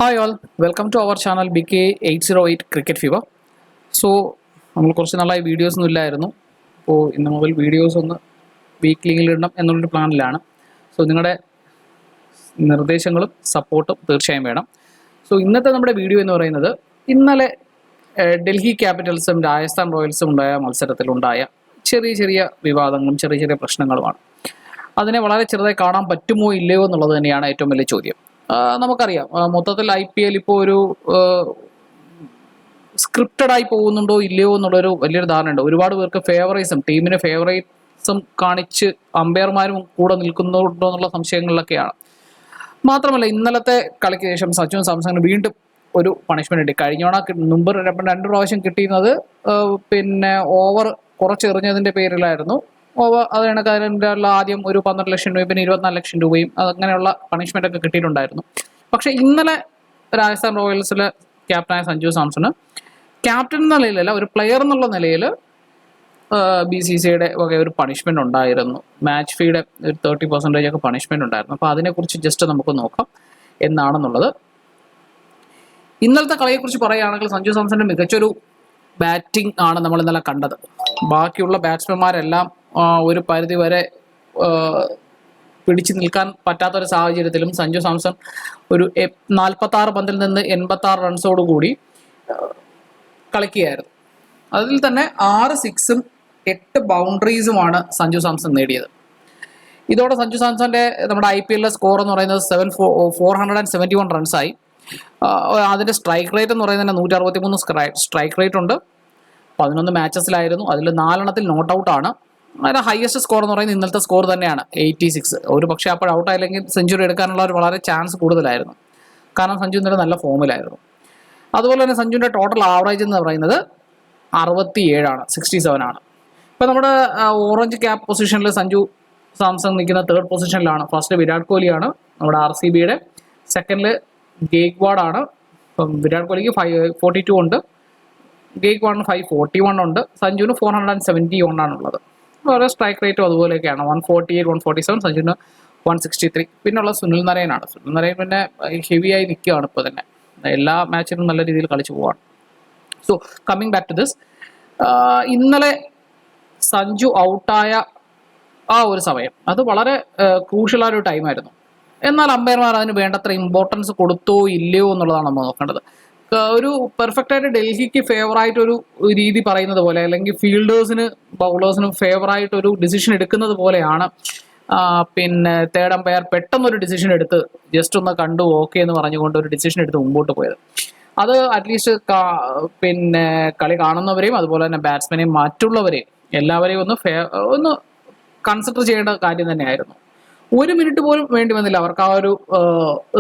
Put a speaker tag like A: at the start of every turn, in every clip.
A: Hi all, welcome to our channel BK808 cricket fever. So നമ്മൾ കുറച്ച് നാളായി videos ഒന്നും ഇല്ലായിരുന്നു. അപ്പോൾ ഇന്ന് മുതൽ വീഡിയോസ് ഒന്ന് വീക്ക്ലിയിൽ ഇടണം എന്നുള്ളൊരു പ്ലാനിലാണ്. സോ നിങ്ങളുടെ നിർദ്ദേശങ്ങളും സപ്പോർട്ടും തീർച്ചയായും വേണം. സോ ഇന്നത്തെ നമ്മുടെ വീഡിയോ എന്ന് പറയുന്നത് ഇന്നലെ ഡൽഹി ക്യാപിറ്റൽസും രാജസ്ഥാൻ റോയൽസും ഉണ്ടായ മത്സരത്തിലുണ്ടായ ചെറിയ ചെറിയ വിവാദങ്ങളും ചെറിയ ചെറിയ പ്രശ്നങ്ങളുമാണ്. അതിനെ വളരെ ചെറുതായി കാണാൻ പറ്റുമോ ഇല്ലയോ എന്നുള്ളത് തന്നെയാണ് ഏറ്റവും വലിയ ചോദ്യം. നമുക്കറിയാം, മൊത്തത്തിൽ IPL ഇപ്പോൾ ഒരു സ്ക്രിപ്റ്റഡ് ആയി പോകുന്നുണ്ടോ ഇല്ലയോ എന്നുള്ളൊരു വലിയൊരു ധാരണയുണ്ട്. ഒരുപാട് പേർക്ക് ടീമിന് ഫേവറേറ്റ്സും കാണിച്ച് അമ്പയർമാരും കൂടെ നിൽക്കുന്നുണ്ടോ എന്നുള്ള സംശയങ്ങളിലൊക്കെയാണ്. മാത്രമല്ല, ഇന്നലത്തെ കളിക്ക് ശേഷം സഞ്ജു സാംസണിന് വീണ്ടും ഒരു പണിഷ്മെന്റ് കിട്ടി. കഴിഞ്ഞ മുമ്പ് രണ്ട് പ്രാവശ്യം കിട്ടിയിരുന്നത് പിന്നെ ഓവർ കുറച്ചെറിഞ്ഞതിന്റെ പേരിലായിരുന്നു. അത് കണക്കാതിൻ്റെ ആദ്യം ഒരു 12 ലക്ഷം രൂപയും പിന്നെ 24 ലക്ഷം രൂപയും അങ്ങനെയുള്ള പണിഷ്മെന്റ് ഒക്കെ കിട്ടിയിട്ടുണ്ടായിരുന്നു. പക്ഷെ ഇന്നലെ രാജസ്ഥാൻ റോയൽസിലെ ക്യാപ്റ്റനായ സഞ്ജു സാംസണ് ക്യാപ്റ്റൻ എന്ന നിലയിലല്ല, ഒരു പ്ലെയർ എന്നുള്ള നിലയിൽ BCCIയുടെ വക ഒരു പണിഷ്മെന്റ് ഉണ്ടായിരുന്നു. മാച്ച് ഫീയുടെ ഒരു 30% ഒക്കെ പണിഷ്മെന്റ് ഉണ്ടായിരുന്നു. അപ്പോൾ അതിനെക്കുറിച്ച് ജസ്റ്റ് നമുക്ക് നോക്കാം എന്നാണെന്നുള്ളത്. ഇന്നലത്തെ കളിയെക്കുറിച്ച് പറയുകയാണെങ്കിൽ സഞ്ജു സാംസന്റെ മികച്ചൊരു ബാറ്റിംഗ് ആണ് നമ്മൾ ഇന്നലെ കണ്ടത്. ബാക്കിയുള്ള ബാറ്റ്സ്മാൻമാരെല്ലാം ഒരു പരിധി വരെ പിടിച്ചു നിൽക്കാൻ പറ്റാത്തൊരു സാഹചര്യത്തിലും സഞ്ജു സാംസൺ ഒരു 46 പന്തിൽ നിന്ന് 86 റൺസോടുകൂടി കളിക്കുകയായിരുന്നു. അതിൽ തന്നെ 6 സിക്സും 8 ബൗണ്ടറീസുമാണ് സഞ്ജു സാംസൺ നേടിയത്. ഇതോടെ സഞ്ജു സാംസന്റെ നമ്മുടെ IPL സ്കോർ എന്ന് പറയുന്നത് 471 റൺസായി. അതിന്റെ സ്ട്രൈക്ക് റേറ്റ് എന്ന് പറയുന്നത് 163 സ്ട്രൈക്ക് റേറ്റ് ഉണ്ട്. 11 മാച്ചസിലായിരുന്നു. അതിൽ 4 എണ്ണത്തിൽ നോട്ട് ഔട്ട് ആണ്. അതിന്റെ ഹയസ്റ്റ് സ്കോർ എന്ന് പറയുന്നത് ഇന്നലത്തെ സ്കോർ തന്നെയാണ്, 86. ഒരു പക്ഷേ അപ്പോൾ ഔട്ട് ആയില്ലെങ്കിൽ സെഞ്ചുറി എടുക്കാനുള്ള ഒരു വളരെ ചാൻസ് കൂടുതലായിരുന്നു. കാരണം സഞ്ജു ഇന്നലെ നല്ല ഫോമിലായിരുന്നു. അതുപോലെ തന്നെ സഞ്ജുവിന്റെ ടോട്ടൽ ആവറേജ് എന്ന് പറയുന്നത് 67 ആണ്, 67 ആണ്. ഇപ്പൊ നമ്മുടെ ഓറഞ്ച് ക്യാപ്പ് പൊസിഷനിൽ സഞ്ജു സാംസൺ നിൽക്കുന്ന 3rd പൊസിഷനിലാണ്. ഫസ്റ്റ് വിരാട് കോഹ്ലിയാണ് നമ്മുടെ RCBയുടെ. സെക്കൻഡില് ഗെയ്ക്വാഡ് ആണ്. ഇപ്പം വിരാട് കോഹ്ലിക്ക് 542 ഉണ്ട്, ഗെയ്ക്വാഡിന് 541 ഉണ്ട്, സഞ്ജുവിന് 471 ആണുള്ളത്. ഓരോ സ്ട്രൈക്ക് റേറ്റും അതുപോലെയൊക്കെയാണ്. 148, 147, സഞ്ജുവിന് 163. പിന്നുള്ള സുനിൽ നരയനാണ്. സുനിൽ നരയൻ പിന്നെ ഹെവിയായി നിൽക്കുകയാണ് ഇപ്പോൾ തന്നെ. എല്ലാ മാച്ചിലും നല്ല രീതിയിൽ കളിച്ചു പോവാണ്. So coming back to this, ഇന്നലെ സഞ്ജു ഔട്ടായ ആ ഒരു സമയം അത് വളരെ ക്രൂഷ്യലായ ഒരു ടൈമായിരുന്നു. എന്നാൽ അമ്പയർമാർ അതിന് വേണ്ടത്ര ഇമ്പോർട്ടൻസ് കൊടുത്തോ ഇല്ലയോ എന്നുള്ളതാണ് നമ്മൾ നോക്കേണ്ടത്. ഒരു പെർഫെക്റ്റ് ആയിട്ട് ഡൽഹിക്ക് ഫേവറായിട്ട് ഒരു രീതി പറയുന്നത് പോലെ, അല്ലെങ്കിൽ ബൗളേഴ്സിനും ഫേവറായിട്ട് ഒരു ഡിസിഷൻ എടുക്കുന്നത് പോലെയാണ് പിന്നെ തേർഡ് അമ്പയർ പെട്ടെന്നൊരു ഡിസിഷൻ എടുത്ത് ജസ്റ്റ് ഒന്ന് കണ്ടു ഓക്കെ എന്ന് പറഞ്ഞുകൊണ്ട് ഒരു ഡിസിഷൻ എടുത്ത് മുമ്പോട്ട് പോയത്. അത് അറ്റ്ലീസ്റ്റ് പിന്നെ കളി കാണുന്നവരെയും അതുപോലെ തന്നെ ബാറ്റ്സ്മാനെയും മറ്റുള്ളവരെയും എല്ലാവരെയും ഒന്ന് കൺസിഡർ ചെയ്യേണ്ട കാര്യം തന്നെയായിരുന്നു. 1 മിനിറ്റ് പോലും വേണ്ടി വന്നില്ല അവർക്ക് ആ ഒരു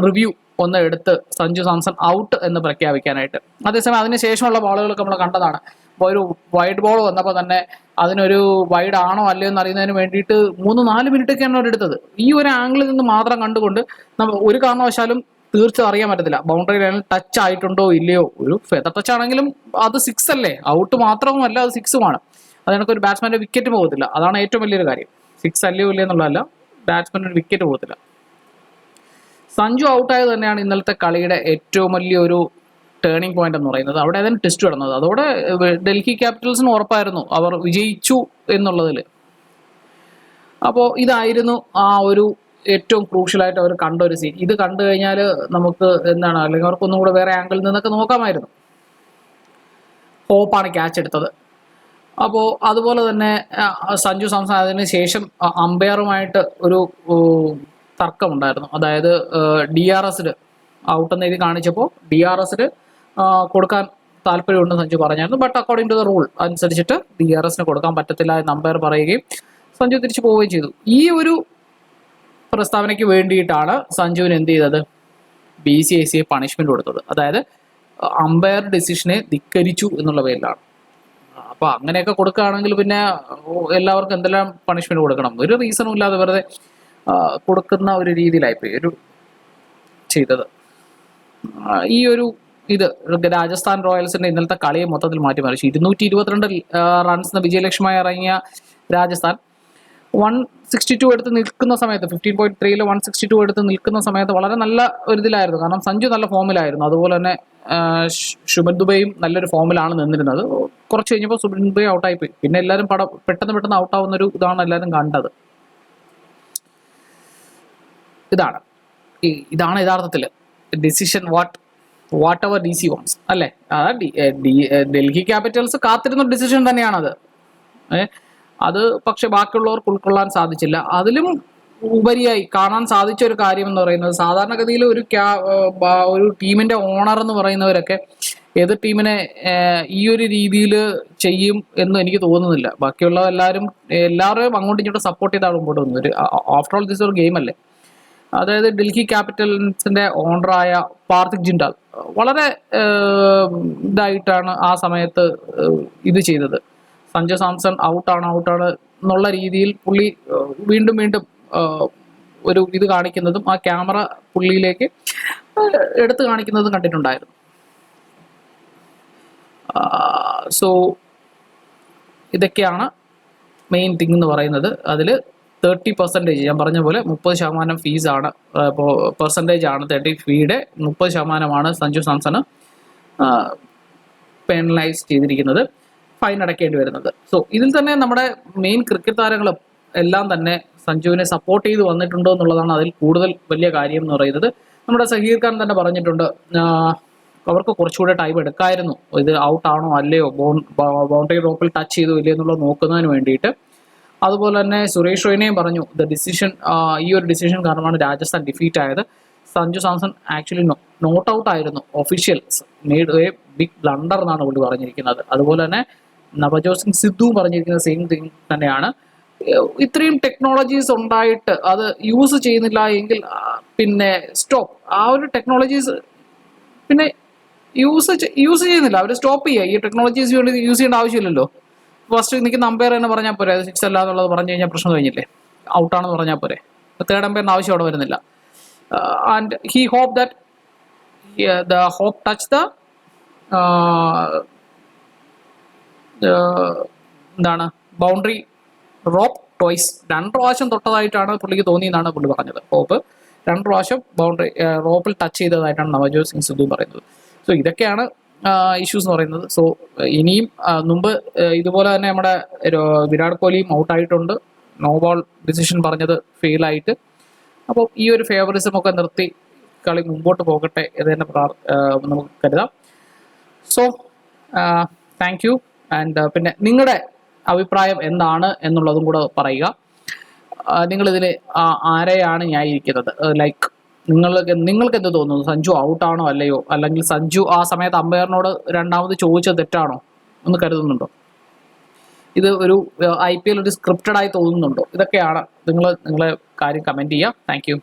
A: റിവ്യൂ ഒന്ന് എടുത്ത് സഞ്ജു സാംസൺ ഔട്ട് എന്ന് പ്രഖ്യാപിക്കാനായിട്ട്. അതേസമയം അതിനുശേഷമുള്ള ബോളുകളൊക്കെ നമ്മൾ കണ്ടതാണ്. ഇപ്പോൾ ഒരു വൈഡ് ബോൾ വന്നപ്പോൾ തന്നെ അതിനൊരു വൈഡ് ആണോ അല്ലയോ എന്ന് അറിയുന്നതിന് വേണ്ടിയിട്ട് 3-4 മിനിറ്റൊക്കെയാണ് അവർ എടുത്തത്. ഈ ഒരു ആംഗിളിൽ നിന്ന് മാത്രം കണ്ടുകൊണ്ട് ഒരു കാരണവശാലും തീർച്ചയായും അറിയാൻ പറ്റത്തില്ല ബൗണ്ടറി ലൈനിൽ ടച്ച് ആയിട്ടുണ്ടോ ഇല്ലയോ. ഒരു ഫെദർ ടച്ച് ആണെങ്കിലും അത് 6 അല്ലേ, ഔട്ട് മാത്രവുമല്ല അത് 6ഉമാണ്. അതിനൊക്കെ ഒരു ബാറ്റ്സ്മാന്റെ വിക്കറ്റ് പോകത്തില്ല. അതാണ് ഏറ്റവും വലിയൊരു കാര്യം. 6 അല്ലയോ ഇല്ലയോ എന്നുള്ളതല്ല, ബാറ്റ്സ്മാൻ ഒരു വിക്കറ്റ് പോകത്തില്ല. സഞ്ജു ഔട്ടായത് തന്നെയാണ് ഇന്നലത്തെ കളിയുടെ ഏറ്റവും വലിയൊരു ടേണിംഗ് പോയിന്റ് എന്ന് പറയുന്നത്. അവിടെ അതിന് ടെസ്റ്റ് കിടന്നത്. അതോടെ ഡൽഹി ക്യാപിറ്റൽസിന് ഉറപ്പായിരുന്നു അവർ വിജയിച്ചു എന്നുള്ളതിൽ. അപ്പോൾ ഇതായിരുന്നു ആ ഒരു ഏറ്റവും ക്രൂഷ്യലായിട്ട് അവർ കണ്ട ഒരു സീൻ. ഇത് കണ്ടു കഴിഞ്ഞാൽ നമുക്ക് എന്താണ്, അല്ലെങ്കിൽ അവർക്കൊന്നും കൂടെ വേറെ ആംഗിളിൽ നിന്നൊക്കെ നോക്കാമായിരുന്നു. ഹോപ്പാണ് ക്യാച്ച് എടുത്തത്. അപ്പോൾ അതുപോലെ തന്നെ സഞ്ജു സാംസൺ അതിന് ശേഷം അമ്പയറുമായിട്ട് ഒരു തർക്കമുണ്ടായിരുന്നു. അതായത് DRSൽ ഔട്ടെന്ന് എഴുതി കാണിച്ചപ്പോൾ DRSൽ കൊടുക്കാൻ താല്പര്യമുണ്ടെന്ന് സഞ്ജു പറഞ്ഞായിരുന്നു. But according to the rule അനുസരിച്ചിട്ട് DRSന് കൊടുക്കാൻ പറ്റത്തില്ല എന്ന് അമ്പയർ പറയുകയും സഞ്ജു തിരിച്ചു പോവുകയും ചെയ്തു. ഈ ഒരു പ്രസ്താവനയ്ക്ക് വേണ്ടിയിട്ടാണ് സഞ്ജുവിന് എന്ത് ചെയ്തത്, BCCI പണിഷ്മെന്റ് കൊടുത്തത്. അതായത് അമ്പയർ ഡിസിഷനെ ധിക്കരിച്ചു എന്നുള്ള പേരിലാണ്. അപ്പൊ അങ്ങനെയൊക്കെ കൊടുക്കുകയാണെങ്കിൽ പിന്നെ എല്ലാവർക്കും എന്തെല്ലാം പണിഷ്മെന്റ് കൊടുക്കണം, ഒരു റീസണും ഇല്ലാതെ വെറുതെ കൊടുക്കുന്ന ഒരു രീതിയിലായിപ്പോയി ഒരു ചെയ്തത്. ഈ ഒരു ഇത് രാജസ്ഥാൻ റോയൽസിന്റെ ഇന്നലത്തെ കളിയെ മൊത്തത്തിൽ മാറ്റിമറിച്ചു. 222 റൺസിന് വിജയലക്ഷ്യമായി ഇറങ്ങിയ രാജസ്ഥാൻ 162 എടുത്ത് നിൽക്കുന്ന സമയത്ത് 15.3 162 എടുത്ത് നിൽക്കുന്ന സമയത്ത് വളരെ നല്ല ഒരു ഇതിലായിരുന്നു. കാരണം സഞ്ജു നല്ല ഫോമിലായിരുന്നു. അതുപോലെ തന്നെ ശുഭൻ ദുബൈയും നല്ലൊരു ഫോമിലാണ് നിന്നിരുന്നത്. കുറച്ച് കഴിഞ്ഞപ്പോൾ ശുഭൻ ദുബൈ ഔട്ടായിപ്പോയി. പിന്നെ എല്ലാവരും പെട്ടെന്ന് ഔട്ടാവുന്ന ഒരു ഇതാണ് എല്ലാവരും കണ്ടത്. ഇതാണ് യഥാർത്ഥത്തിൽ ഡിസിഷൻ വാട്ട് എവർ DC വോൺസ് അല്ലേ. ഡൽഹി ക്യാപിറ്റൽസ് കാത്തിരുന്ന ഡിസിഷൻ തന്നെയാണത്. അത് പക്ഷെ ബാക്കിയുള്ളവർക്ക് ഉൾക്കൊള്ളാൻ സാധിച്ചില്ല. അതിലും ഉപരിയായി കാണാൻ സാധിച്ച ഒരു കാര്യം എന്ന് പറയുന്നത്, സാധാരണഗതിയിൽ ഒരു ടീമിന്റെ ഓണർ എന്ന് പറയുന്നവരൊക്കെ ഏത് ടീമിനെ ഈ ഒരു രീതിയിൽ ചെയ്യും എന്ന് എനിക്ക് തോന്നുന്നില്ല. ബാക്കിയുള്ള എല്ലാവരെയും അങ്ങോട്ടും ഇങ്ങോട്ടും സപ്പോർട്ട് ചെയ്താണ് മുമ്പോട്ട് വന്നത്. ആഫ്റ്റർ ഓൾ ദിസ് ഒരു ഗെയിം അല്ലേ. അതായത് ഡൽഹി ക്യാപിറ്റൽസിന്റെ ഓണറായ പാർത്ഥിക് ജിൻഡാൽ വളരെ ഇതായിട്ടാണ് ആ സമയത്ത് ഇത് ചെയ്തത്. സഞ്ജു സാംസൺ ഔട്ടാണ് എന്നുള്ള രീതിയിൽ പുള്ളി വീണ്ടും ഒരു ഇത് കാണിക്കുന്നതും ആ ക്യാമറ പുള്ളിയിലേക്ക് എടുത്തു കാണിക്കുന്നതും കണ്ടിട്ടുണ്ടായിരുന്നു. സോ ഇതൊക്കെയാണ് മെയിൻ തിങ് എന്ന് പറയുന്നത്. അതിൽ 30% ഞാൻ പറഞ്ഞ പോലെ 30% ഫീസാണ്, പെർസെൻറ്റേജ് ആണ് 30 ഫീയുടെ 30% സഞ്ജു സാംസണ് പെനലൈസ് ചെയ്തിരിക്കുന്നത്, ഫൈൻ അടയ്ക്കേണ്ടി വരുന്നത്. സോ ഇതിൽ തന്നെ നമ്മുടെ മെയിൻ ക്രിക്കറ്റ് താരങ്ങളും എല്ലാം തന്നെ സഞ്ജുവിനെ സപ്പോർട്ട് ചെയ്ത് വന്നിട്ടുണ്ടോ എന്നുള്ളതാണ് അതിൽ കൂടുതൽ വലിയ കാര്യം എന്ന് പറയുന്നത്. നമ്മുടെ സഹീർ ഖാൻ തന്നെ പറഞ്ഞിട്ടുണ്ട്, അവർക്ക് കുറച്ചുകൂടെ ടൈം എടുക്കായിരുന്നു ഇത് ഔട്ടാണോ അല്ലയോ, ബൗണ്ടറി റോപ്പിൽ ടച്ച് ചെയ്തോ ഇല്ലയോ എന്നുള്ളത് നോക്കുന്നതിന് വേണ്ടിയിട്ട്. അതുപോലെ തന്നെ സുരേഷ് റെയ്നയും പറഞ്ഞു ഈ ഒരു ഡിസിഷൻ കാരണമാണ് രാജസ്ഥാൻ ഡിഫീറ്റ് ആയത്. Sanju Samson actually not out ആയിരുന്നു. Officials made a big blunder എന്നാണ് പുള്ളി പറഞ്ഞിരിക്കുന്നത്. അതുപോലെ തന്നെ നവജോത് സിംഗ് സിദ്ധുവും പറഞ്ഞിരിക്കുന്ന സെയിം തിങ് തന്നെയാണ്. ഇത്രയും ടെക്നോളജീസ് ഉണ്ടായിട്ട് അത് യൂസ് ചെയ്യുന്നില്ല എങ്കിൽ പിന്നെ സ്റ്റോപ്പ്. ആ ഒരു ടെക്നോളജീസ് പിന്നെ യൂസ് ചെയ്യുന്നില്ല, അവർ സ്റ്റോപ്പ് ചെയ്യുക. ഈ ടെക്നോളജീസ് യൂസ് ചെയ്യേണ്ട ആവശ്യമില്ലല്ലോ. ഫസ്റ്റ് നിൽക്കുന്ന അമ്പയർ തന്നെ പറഞ്ഞാൽ പോരെ, അത് 6 അല്ല എന്നുള്ളത് പറഞ്ഞു കഴിഞ്ഞാൽ പ്രശ്നം കഴിഞ്ഞില്ലേ, ഔട്ടാണെന്ന് പറഞ്ഞാൽ പോരെ. തേർഡ് അമ്പയറിന്റെ ആവശ്യം അവിടെ വരുന്നില്ല. And he hope that the hope touch the എന്താണ് ബൗണ്ടറി റോപ്പ് ടോയ്സ് 2 പ്രാവശ്യം തൊട്ടതായിട്ടാണ് പുള്ളിക്ക് തോന്നിയെന്നാണ് പുള്ളി പറഞ്ഞത്. ഹോപ്പ് 2 പ്രാവശ്യം ബൗണ്ടറി റോപ്പിൽ ടച്ച് ചെയ്തതായിട്ടാണ് നവജോത് സിംഗ് സിദ്ധു പറയുന്നത്. സോ ഇതൊക്കെയാണ് ഇഷ്യൂസ് എന്ന് പറയുന്നത്. സോ ഇനിയും മുമ്പ് ഇതുപോലെ തന്നെ നമ്മുടെ വിരാട് കോഹ്ലിയും ഔട്ടായിട്ടുണ്ട്, നോ ബോൾ ഡിസിഷൻ പറഞ്ഞത് ഫെയിലായിട്ട്. അപ്പോൾ ഈ ഒരു ഫേവറിസം ഒക്കെ നിർത്തി കളി മുമ്പോട്ട് പോകട്ടെ എന്ന് തന്നെ നമുക്ക് കരുതാം. So thank you. ആൻഡ് പിന്നെ നിങ്ങളുടെ അഭിപ്രായം എന്താണ് എന്നുള്ളതും കൂടെ പറയുക. നിങ്ങളിതിൽ ആരെയാണ് ന്യായീകരിക്കുന്നത്? ലൈക്ക് നിങ്ങൾക്ക് എന്ത് തോന്നുന്നു? സഞ്ജു ഔട്ടാണോ അല്ലയോ, അല്ലെങ്കിൽ സഞ്ജു ആ സമയത്ത് അമ്പയറിനോട് രണ്ടാമത് ചോദിച്ചത് തെറ്റാണോ എന്ന് കരുതുന്നുണ്ടോ? ഇത് ഒരു IPL ഒരു സ്ക്രിപ്റ്റഡ് ആയി തോന്നുന്നുണ്ടോ? ഇതൊക്കെയാണ് നിങ്ങളെ കാര്യം കമൻറ്റ് ചെയ്യുക. Thank you.